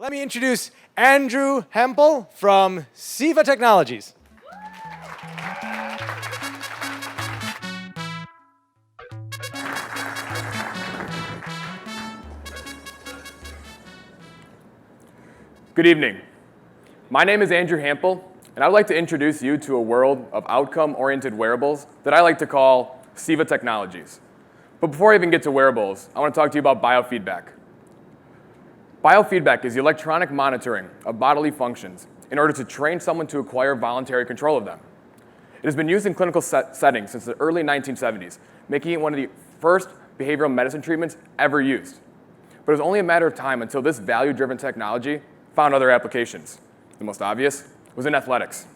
Let me introduce Andrew Hampel from Seiva Technologies. Good evening. My name is Andrew Hampel, and I'd like to introduce you to a world of outcome-oriented wearables that I like to call Seiva Technologies. But before I even get to wearables, I want to talk to you about biofeedback. Biofeedback is the electronic monitoring of bodily functions in order to train someone to acquire voluntary control of them. It has been used in clinical settings since the early 1970s, making it one of the first behavioral medicine treatments ever used. But it was only a matter of time until this value-driven technology found other applications. The most obvious was in athletics.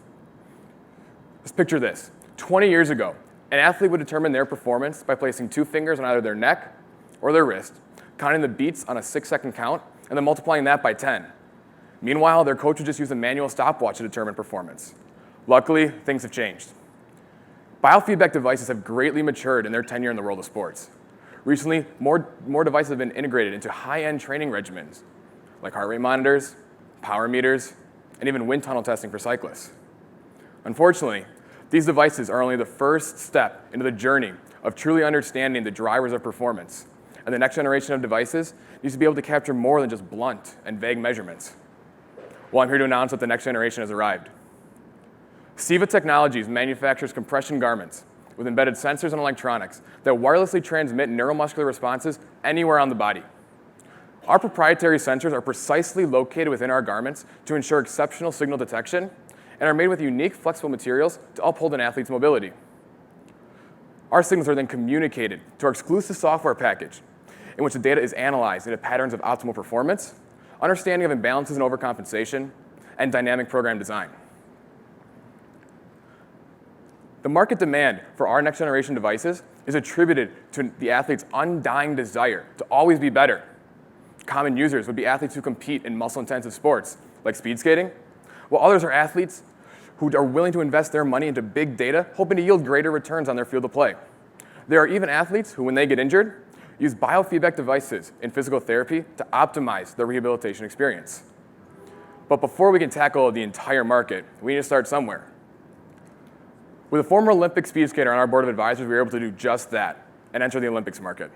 Just picture this. 20 years ago, an athlete would determine their performance by placing 2 fingers on either their neck or their wrist, counting the beats on a 6-second count, and then multiplying that by 10. Meanwhile, their coach would just use a manual stopwatch to determine performance. Luckily, things have changed. Biofeedback devices have greatly matured in their tenure in the world of sports. Recently, more devices have been integrated into high-end training regimens, like heart rate monitors, power meters, and even wind tunnel testing for cyclists. Unfortunately, these devices are only the first step into the journey of truly understanding the drivers of performance, and the next generation of devices needs to be able to capture more than just blunt and vague measurements. Well, I'm here to announce that the next generation has arrived. Seiva Technologies manufactures compression garments with embedded sensors and electronics that wirelessly transmit neuromuscular responses anywhere on the body. Our proprietary sensors are precisely located within our garments to ensure exceptional signal detection and are made with unique flexible materials to uphold an athlete's mobility. Our signals are then communicated to our exclusive software package, in which the data is analyzed into patterns of optimal performance, understanding of imbalances and overcompensation, and dynamic program design. The market demand for our next generation devices is attributed to the athlete's undying desire to always be better. Common users would be athletes who compete in muscle-intensive sports, like speed skating, while others are athletes who are willing to invest their money into big data, hoping to yield greater returns on their field of play. There are even athletes who, when they get injured, use biofeedback devices in physical therapy to optimize their rehabilitation experience. But before we can tackle the entire market, we need to start somewhere. With a former Olympic speed skater on our board of advisors, we were able to do just that and enter the Olympics market.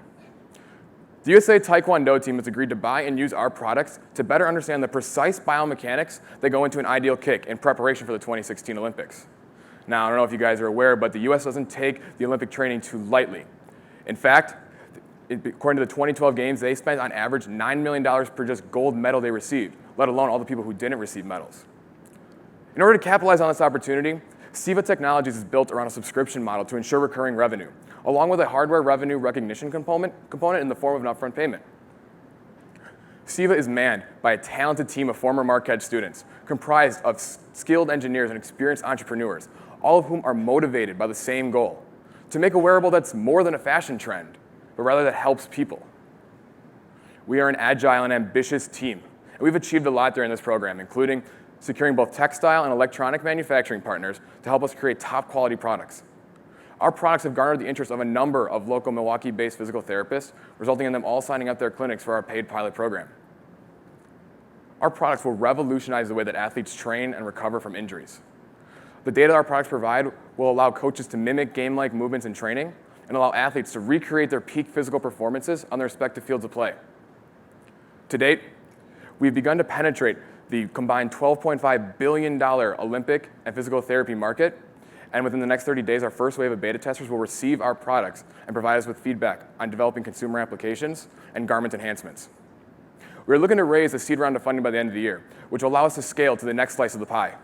The USA Taekwondo team has agreed to buy and use our products to better understand the precise biomechanics that go into an ideal kick in preparation for the 2016 Olympics. Now, I don't know if you guys are aware, but the US doesn't take the Olympic training too lightly. In fact, according to the 2012 games, they spent on average $9 million per just gold medal they received, let alone all the people who didn't receive medals. In order to capitalize on this opportunity, Seiva Technologies is built around a subscription model to ensure recurring revenue, along with a hardware revenue recognition component in the form of an upfront payment. Seiva is manned by a talented team of former Marquette students, comprised of skilled engineers and experienced entrepreneurs, all of whom are motivated by the same goal: to make a wearable that's more than a fashion trend, but rather that helps people. We are an agile and ambitious team, and we've achieved a lot during this program, including securing both textile and electronic manufacturing partners to help us create top quality products. Our products have garnered the interest of a number of local Milwaukee-based physical therapists, resulting in them all signing up their clinics for our paid pilot program. Our products will revolutionize the way that athletes train and recover from injuries. The data our products provide will allow coaches to mimic game-like movements in training and allow athletes to recreate their peak physical performances on their respective fields of play. To date, we've begun to penetrate the combined $12.5 billion Olympic and physical therapy market, and within the next 30 days, our first wave of beta testers will receive our products and provide us with feedback on developing consumer applications and garment enhancements. We're looking to raise a seed round of funding by the end of the year, which will allow us to scale to the next slice of the pie.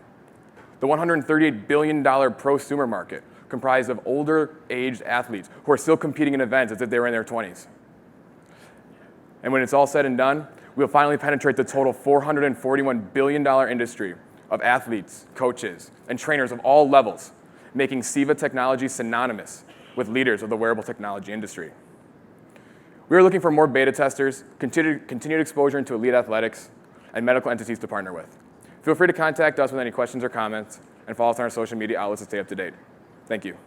The $138 billion prosumer market, comprised of older-aged athletes who are still competing in events as if they were in their 20s. And when it's all said and done, we'll finally penetrate the total $441 billion industry of athletes, coaches, and trainers of all levels, making Seiva Technologies synonymous with leaders of the wearable technology industry. We are looking for more beta testers, continued exposure into elite athletics, and medical entities to partner with. Feel free to contact us with any questions or comments, and follow us on our social media outlets to stay up to date. Thank you.